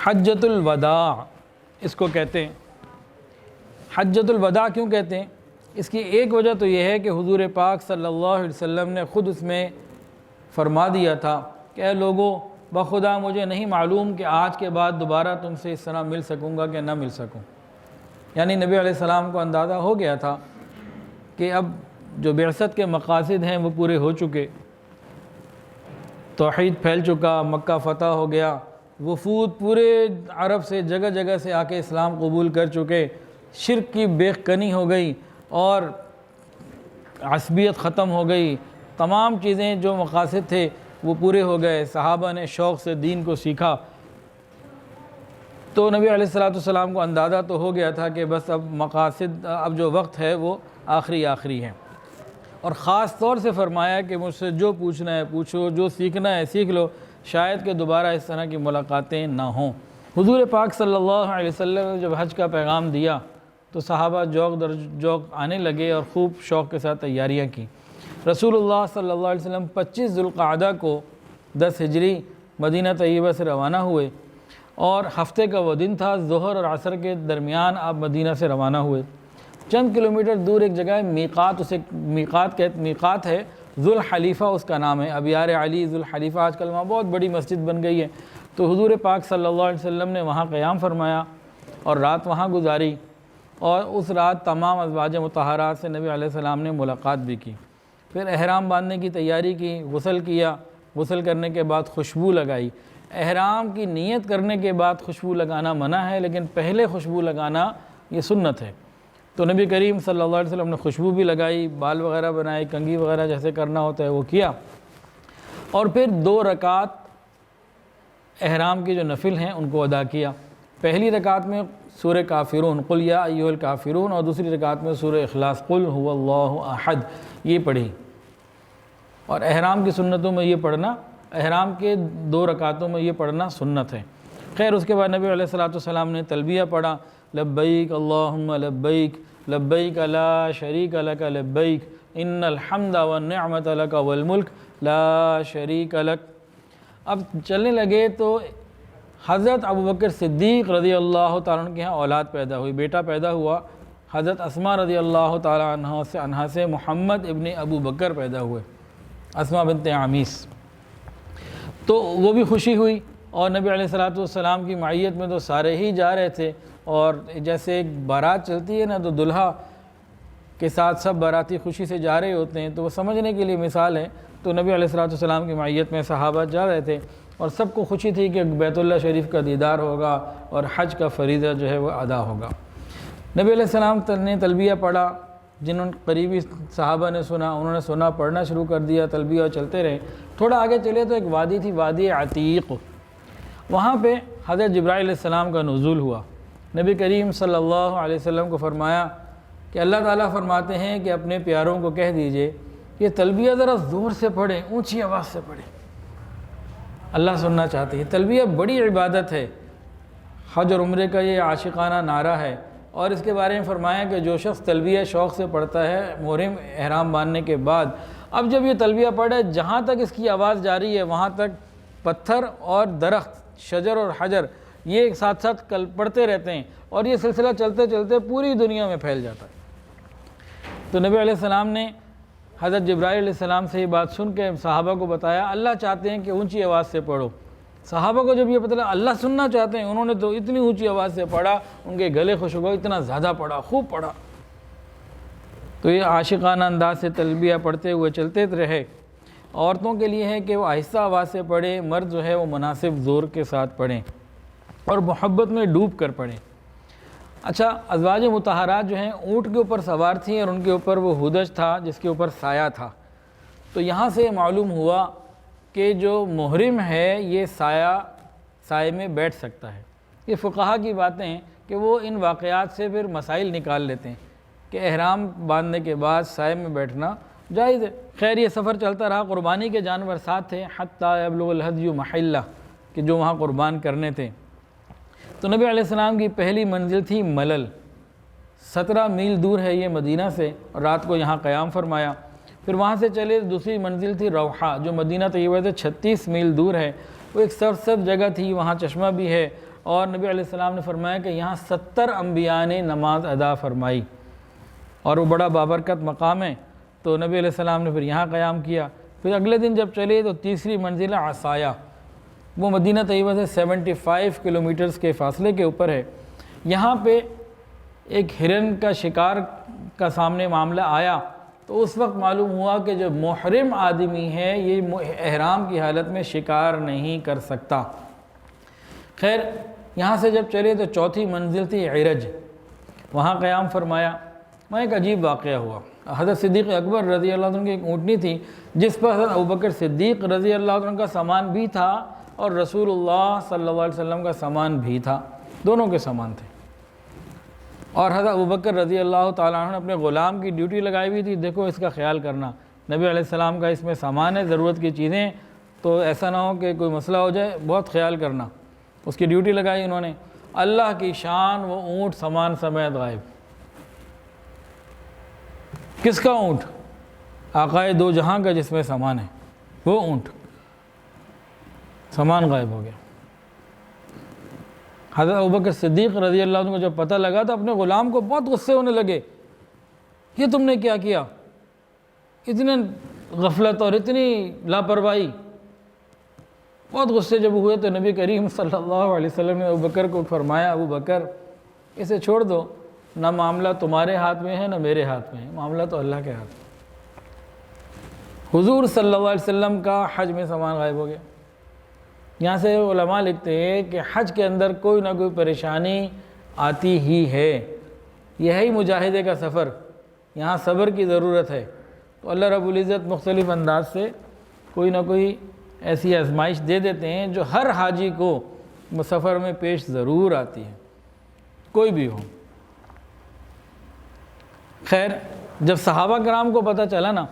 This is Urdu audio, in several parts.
حجۃ الوداع اس کو کہتے ہیں۔ حجۃ الوداع کیوں کہتے ہیں؟ اس کی ایک وجہ تو یہ ہے کہ حضور پاک صلی اللہ علیہ وسلم نے خود اس میں فرما دیا تھا کہ اے لوگو، بخدا مجھے نہیں معلوم کہ آج کے بعد دوبارہ تم سے اس طرح مل سکوں گا کہ نہ مل سکوں۔ یعنی نبی علیہ السلام کو اندازہ ہو گیا تھا کہ اب جو بعثت کے مقاصد ہیں وہ پورے ہو چکے، توحید پھیل چکا، مکہ فتح ہو گیا، وفود پورے عرب سے جگہ جگہ سے آ کے اسلام قبول کر چکے، شرک کی بے کنی ہو گئی اور عصبیت ختم ہو گئی، تمام چیزیں جو مقاصد تھے وہ پورے ہو گئے، صحابہ نے شوق سے دین کو سیکھا۔ تو نبی علیہ السلام کو اندازہ تو ہو گیا تھا کہ بس اب مقاصد، اب جو وقت ہے وہ آخری ہے، اور خاص طور سے فرمایا کہ مجھ سے جو پوچھنا ہے پوچھو، جو سیکھنا ہے سیکھ لو، شاید کہ دوبارہ اس طرح کی ملاقاتیں نہ ہوں۔ حضور پاک صلی اللہ علیہ وسلم نے جب حج کا پیغام دیا تو صحابہ جوق در جوق آنے لگے اور خوب شوق کے ساتھ تیاریاں کی۔ رسول اللہ صلی اللہ علیہ وسلم 25 ذوالقعدہ کو 10 ہجری مدینہ طیبہ سے روانہ ہوئے، اور ہفتے کا وہ دن تھا، ظہر اور عصر کے درمیان آپ مدینہ سے روانہ ہوئے۔ چند کلومیٹر دور ایک جگہ ہے میقات، اسے میقات ہے، ذوالحلیفہ اس کا نام ہے، ابیار علی ذوالحلیفہ، آج کل وہاں بہت بڑی مسجد بن گئی ہے۔ تو حضور پاک صلی اللہ علیہ وسلم نے وہاں قیام فرمایا اور رات وہاں گزاری، اور اس رات تمام ازواج مطہرات سے نبی علیہ السلام نے ملاقات بھی کی۔ پھر احرام باندھنے کی تیاری کی، غسل کیا، غسل کرنے کے بعد خوشبو لگائی۔ احرام کی نیت کرنے کے بعد خوشبو لگانا منع ہے، لیکن پہلے خوشبو لگانا یہ سنت ہے۔ تو نبی کریم صلی اللہ علیہ وسلم نے خوشبو بھی لگائی، بال وغیرہ بنائے، کنگھی وغیرہ جیسے کرنا ہوتا ہے وہ کیا، اور پھر 2 رکعت احرام کی جو نفل ہیں ان کو ادا کیا۔ پہلی رکعت میں سورہ کافرون، قل یا ایھا الکافرون، اور دوسری رکعت میں سورہ اخلاص، قل هو اللہ احد، یہ پڑھی۔ اور احرام کی سنتوں میں یہ پڑھنا، احرام کے 2 رکعتوں میں یہ پڑھنا سنت ہے۔ خیر اس کے بعد نبی علیہ السلام نے تلبیہ پڑھا، لبیک اللہم لبیک، لبیک لا شریک لک لبیک، ان الحمد والنعمت لک والملک لا شریک لک۔ اب چلنے لگے تو حضرت ابوبکر صدیق رضی اللہ تعالیٰ عنہ کے ہاں اولاد پیدا ہوئی، بیٹا پیدا ہوا۔ حضرت اسماء رضی اللہ تعالیٰ عنہ سے محمد ابن ابو بکر پیدا ہوئے، اسماء بنت عمیس۔ تو وہ بھی خوشی ہوئی، اور نبی علیہ السلام کی معیت میں تو سارے ہی جا رہے تھے، اور جیسے ایک بارات چلتی ہے نا تو دلہا کے ساتھ سب باراتی خوشی سے جا رہے ہوتے ہیں، تو وہ سمجھنے کے لیے مثال ہے۔ تو نبی علیہ السلام کی معیت میں صحابہ جا رہے تھے، اور سب کو خوشی تھی کہ بیت اللہ شریف کا دیدار ہوگا اور حج کا فریضہ جو ہے وہ ادا ہوگا۔ نبی علیہ السلام نے تلبیہ پڑھا، جنہوں قریبی صحابہ نے سنا، انہوں نے سنا، پڑھنا شروع کر دیا، تلبیہ چلتے رہے۔ تھوڑا آگے چلے تو ایک وادی تھی، وادی عتیق، وہاں پہ حضرت جبرائیل علیہ السلام کا نزول ہوا۔ نبی کریم صلی اللہ علیہ وسلم کو فرمایا کہ اللہ تعالیٰ فرماتے ہیں کہ اپنے پیاروں کو کہہ دیجئے کہ تلبیہ ذرا زور سے پڑھیں، اونچی آواز سے پڑھیں، اللہ سننا چاہتے ہیں۔ تلبیہ بڑی عبادت ہے، حج اور عمرے کا یہ عاشقانہ نعرہ ہے، اور اس کے بارے میں فرمایا کہ جو شخص تلبیہ شوق سے پڑھتا ہے محرم احرام باندھنے کے بعد، اب جب یہ تلبیہ پڑھے جہاں تک اس کی آواز جاری ہے وہاں تک پتھر اور درخت، شجر اور حجر، یہ ایک ساتھ ساتھ پڑھتے رہتے ہیں، اور یہ سلسلہ چلتے چلتے پوری دنیا میں پھیل جاتا ہے۔ تو نبی علیہ السلام نے حضرت جبرائیل علیہ السلام سے یہ بات سن کے صحابہ کو بتایا، اللہ چاہتے ہیں کہ اونچی آواز سے پڑھو۔ صحابہ کو جب یہ پتہ لگا اللہ سننا چاہتے ہیں، انہوں نے تو اتنی اونچی آواز سے پڑھا، ان کے گلے خوش ہو گئے، اتنا زیادہ پڑھا، خوب پڑھا۔ تو یہ عاشقانہ انداز سے تلبیہ پڑھتے ہوئے چلتے رہے۔ عورتوں کے لیے ہے کہ وہ آہستہ آواز سے پڑھیں، مرد جو ہے وہ مناسب زور کے ساتھ پڑھیں اور محبت میں ڈوب کر پڑھیں۔ اچھا، ازواج مطہرات جو ہیں اونٹ کے اوپر سوار تھیں، اور ان کے اوپر وہ ہودج تھا جس کے اوپر سایہ تھا۔ تو یہاں سے معلوم ہوا کہ جو محرم ہے یہ سائے میں بیٹھ سکتا ہے۔ یہ فقہا کی باتیں ہیں کہ وہ ان واقعات سے پھر مسائل نکال لیتے ہیں کہ احرام باندھنے کے بعد سائے میں بیٹھنا جائز ہے۔ خیر یہ سفر چلتا رہا، قربانی کے جانور ساتھ تھے، حتیٰ یبلغ الہدی محلہ، کہ جو وہاں قربان کرنے تھے۔ تو نبی علیہ السلام کی پہلی منزل تھی ملل، 17 میل دور ہے یہ مدینہ سے، اور رات کو یہاں قیام فرمایا۔ پھر وہاں سے چلے دوسری منزل تھی روحہ، جو مدینہ طیبہ سے 36 میل دور ہے۔ وہ ایک سرسبز جگہ تھی، وہاں چشمہ بھی ہے، اور نبی علیہ السلام نے فرمایا کہ یہاں 70 انبیاء نے نماز ادا فرمائی اور وہ بڑا بابرکت مقام ہے۔ تو نبی علیہ السلام نے پھر یہاں قیام کیا۔ پھر اگلے دن جب چلے تو تیسری منزل عصایہ، وہ مدینہ طیبہ سے 75 کلومیٹرز کے فاصلے کے اوپر ہے۔ یہاں پہ ایک ہرن کا شکار کا سامنے معاملہ آیا تو اس وقت معلوم ہوا کہ جو محرم آدمی ہے یہ احرام کی حالت میں شکار نہیں کر سکتا۔ خیر یہاں سے جب چلے تو چوتھی منزل تھی عرج، وہاں قیام فرمایا۔ وہاں ایک عجیب واقعہ ہوا۔ حضرت صدیق اکبر رضی اللہ عنہ کی ایک اونٹنی تھی جس پر حضرت ابوبکر صدیق رضی اللہ عنہ کا سامان بھی تھا اور رسول اللہ صلی اللہ علیہ وسلم کا سامان بھی تھا، دونوں کے سامان تھے۔ اور حضرت ابوبکر رضی اللہ تعالیٰ عنہ نے اپنے غلام کی ڈیوٹی لگائی ہوئی تھی، دیکھو اس کا خیال کرنا، نبی علیہ السلام کا اس میں سامان ہے، ضرورت کی چیزیں، تو ایسا نہ ہو کہ کوئی مسئلہ ہو جائے، بہت خیال کرنا۔ اس کی ڈیوٹی لگائی انہوں نے۔ اللہ کی شان، وہ اونٹ سامان سمیت غائب۔ کس کا اونٹ؟ آقائے دو جہاں کا جس میں سامان ہے، وہ اونٹ، سامان غائب ہو گیا۔ حضرت ابوبکر صدیق رضی اللہ عنہ کو جب پتہ لگا تو اپنے غلام کو بہت غصے ہونے لگے، یہ تم نے کیا کیا، اتنے غفلت اور اتنی لاپرواہی۔ بہت غصے جب ہوئے تو نبی کریم صلی اللہ علیہ وسلم نے ابوبکر کو فرمایا، ابوبکر اسے چھوڑ دو، نہ معاملہ تمہارے ہاتھ میں ہے نہ میرے ہاتھ میں ہے، معاملہ تو اللہ کے ہاتھ میں۔ حضور صلی اللہ علیہ وسلم کا حج میں سامان غائب ہو گیا۔ یہاں سے علماء لکھتے ہیں کہ حج کے اندر کوئی نہ کوئی پریشانی آتی ہی ہے، یہ ہے ہی مجاہدے کا سفر، یہاں صبر کی ضرورت ہے۔ تو اللہ رب العزت مختلف انداز سے کوئی نہ کوئی ایسی آزمائش دے دیتے ہیں جو ہر حاجی کو سفر میں پیش ضرور آتی ہے، کوئی بھی ہو۔ خیر جب صحابہ کرام کو پتہ چلا نا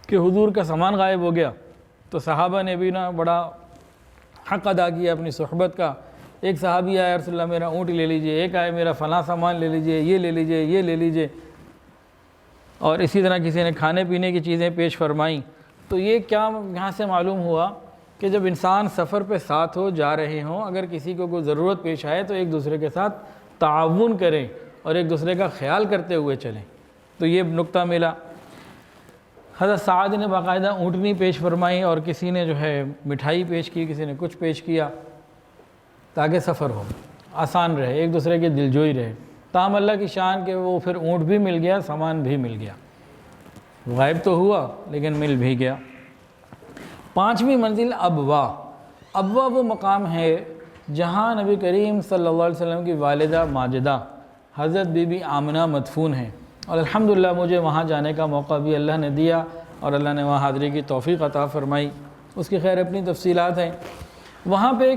کہ حضور کا سامان غائب ہو گیا تو صحابہ نے بھی نا بڑا حق ادا کیا اپنی صحبت کا۔ ایک صحابی آیا، رسول اللہ میرا اونٹ لے لیجئے، ایک آئے میرا فلاں سامان لے لیجئے، یہ لے لیجئے، یہ لے لیجئے، اور اسی طرح کسی نے کھانے پینے کی چیزیں پیش فرمائیں۔ تو یہ کیا یہاں سے معلوم ہوا کہ جب انسان سفر پہ ساتھ ہو جا رہے ہوں، اگر کسی کو کوئی ضرورت پیش آئے تو ایک دوسرے کے ساتھ تعاون کریں اور ایک دوسرے کا خیال کرتے ہوئے چلیں۔ تو یہ نقطہ ملا۔ حضرت سعد نے باقاعدہ اونٹنی پیش فرمائی اور کسی نے جو ہے مٹھائی پیش کی، کسی نے کچھ پیش کیا تاکہ سفر ہو آسان رہے، ایک دوسرے کے دلجوئی رہے۔ تاہم اللہ کی شان کہ وہ پھر اونٹ بھی مل گیا، سامان بھی مل گیا، غائب تو ہوا لیکن مل بھی گیا۔ پانچویں منزل ابوا۔ ابوا وہ مقام ہے جہاں نبی کریم صلی اللہ علیہ وسلم کی والدہ ماجدہ حضرت بی بی آمنہ مدفون ہیں، اور الحمدللہ مجھے وہاں جانے کا موقع بھی اللہ نے دیا اور اللہ نے وہاں حاضری کی توفیق عطا فرمائی۔ اس کی خیر اپنی تفصیلات ہیں۔ وہاں پہ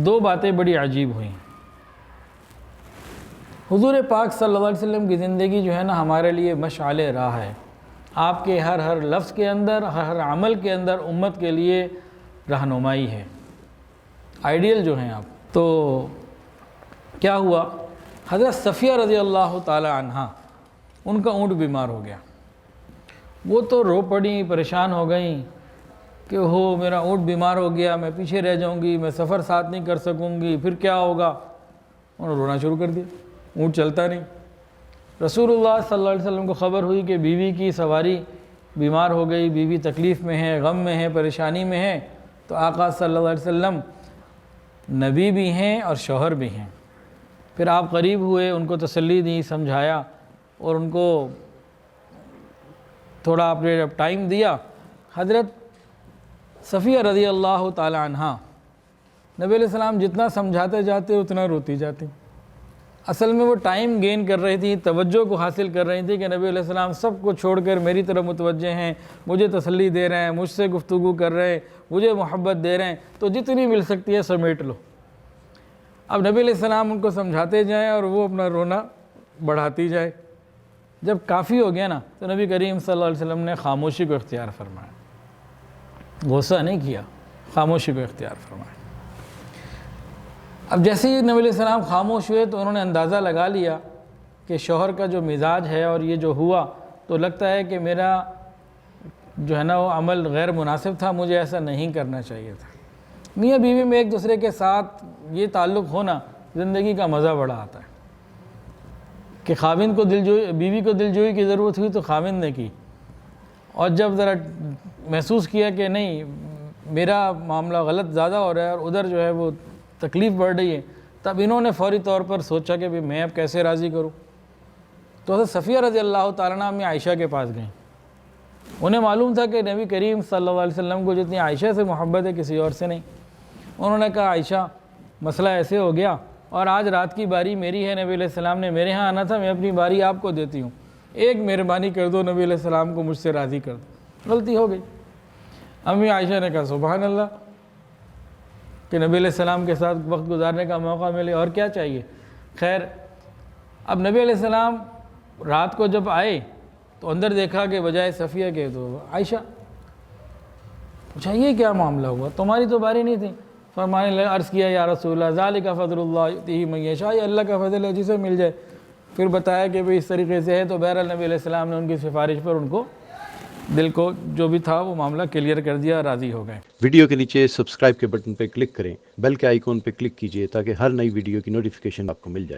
دو باتیں بڑی عجیب ہوئیں۔ حضور پاک صلی اللہ علیہ وسلم کی زندگی جو ہے نا ہمارے لیے مشعل راہ ہے۔ آپ کے ہر لفظ کے اندر، ہر عمل کے اندر امت کے لیے رہنمائی ہے، آئیڈیل جو ہیں آپ۔ تو کیا ہوا، حضرت صفیہ رضی اللہ تعالی عنہ، ان کا اونٹ بیمار ہو گیا۔ وہ تو رو پڑیں، پریشان ہو گئیں کہ میرا اونٹ بیمار ہو گیا، میں پیچھے رہ جاؤں گی، میں سفر ساتھ نہیں کر سکوں گی، پھر کیا ہوگا۔ انہوں نے رونا شروع کر دیا، اونٹ چلتا نہیں۔ رسول اللہ صلی اللہ علیہ وسلم کو خبر ہوئی کہ بیوی کی سواری بیمار ہو گئی، بیوی تکلیف میں ہے، غم میں ہے، پریشانی میں ہے۔ تو آقا صلی اللہ علیہ وسلم نبی بھی ہیں اور شوہر بھی ہیں۔ پھر آپ قریب ہوئے، ان کو تسلی دی، سمجھایا اور ان کو تھوڑا آپ نے ٹائم دیا۔ حضرت صفیہ رضی اللہ تعالی عنہ نبی علیہ السلام جتنا سمجھاتے جاتے اتنا روتی جاتی۔ اصل میں وہ ٹائم گین کر رہی تھی، توجہ کو حاصل کر رہی تھی کہ نبی علیہ السلام سب کو چھوڑ کر میری طرف متوجہ ہیں، مجھے تسلی دے رہے ہیں، مجھ سے گفتگو کر رہے ہیں، مجھے محبت دے رہے ہیں، تو جتنی مل سکتی ہے سمیٹ لو۔ اب نبی علیہ السلام ان کو سمجھاتے جائیں اور وہ اپنا رونا بڑھاتی جائے۔ جب کافی ہو گیا نا تو نبی کریم صلی اللہ علیہ وسلم نے خاموشی کو اختیار فرمایا، غصہ نہیں کیا، خاموشی کو اختیار فرمایا۔ اب جیسے ہی نبی علیہ السلام خاموش ہوئے تو انہوں نے اندازہ لگا لیا کہ شوہر کا جو مزاج ہے اور یہ جو ہوا تو لگتا ہے کہ میرا جو ہے نا وہ عمل غیر مناسب تھا، مجھے ایسا نہیں کرنا چاہیے تھا۔ میاں بیوی میں ایک دوسرے کے ساتھ یہ تعلق ہونا زندگی کا مزہ بڑا آتا ہے کہ خاوند کو بیوی کو دلجوئی کی ضرورت ہوئی تو خاوند نے کی، اور جب ذرا محسوس کیا کہ نہیں میرا معاملہ غلط زیادہ ہو رہا ہے اور ادھر جو ہے وہ تکلیف بڑھ رہی ہے، تب انہوں نے فوری طور پر سوچا کہ میں اب کیسے راضی کروں۔ تو حضرت صفیہ رضی اللہ تعالیٰ عنہ امی عائشہ کے پاس گئیں۔ انہیں معلوم تھا کہ نبی کریم صلی اللہ علیہ وسلم کو جتنی عائشہ سے محبت ہے کسی اور سے نہیں۔ انہوں نے کہا عائشہ مسئلہ ایسے ہو گیا اور آج رات کی باری میری ہے، نبی علیہ السلام نے میرے ہاں آنا تھا، میں اپنی باری آپ کو دیتی ہوں، ایک مہربانی کر دو، نبی علیہ السلام کو مجھ سے راضی کر دو۔ غلطی ہو گئی۔ امی عائشہ نے کہا سبحان اللہ کہ نبی علیہ السلام کے ساتھ وقت گزارنے کا موقع ملے، اور کیا چاہیے۔ خیر اب نبی علیہ السلام رات کو جب آئے تو اندر دیکھا کہ بجائے صفیہ کے تو عائشہ۔ پوچھا یہ کیا معاملہ ہوا، تمہاری تو باری نہیں تھی۔ فرمانے لگے، عرض کیا یا رسول اللہ ذالک فضل اللہ یؤتیہ من یشاء، یہ اللہ کا فضل ہے جسے مل جائے۔ پھر بتایا کہ بھئی اس طریقے سے ہے، تو بہرحال نبی علیہ السلام نے ان کی سفارش پر ان کو دل کو جو بھی تھا وہ معاملہ کلیئر کر دیا، راضی ہو گئے۔ ویڈیو کے نیچے سبسکرائب کے بٹن پہ کلک کریں، بیل کے آئیکن پہ کلک کیجئے تاکہ ہر نئی ویڈیو کی نوٹیفیکیشن آپ کو مل جائے۔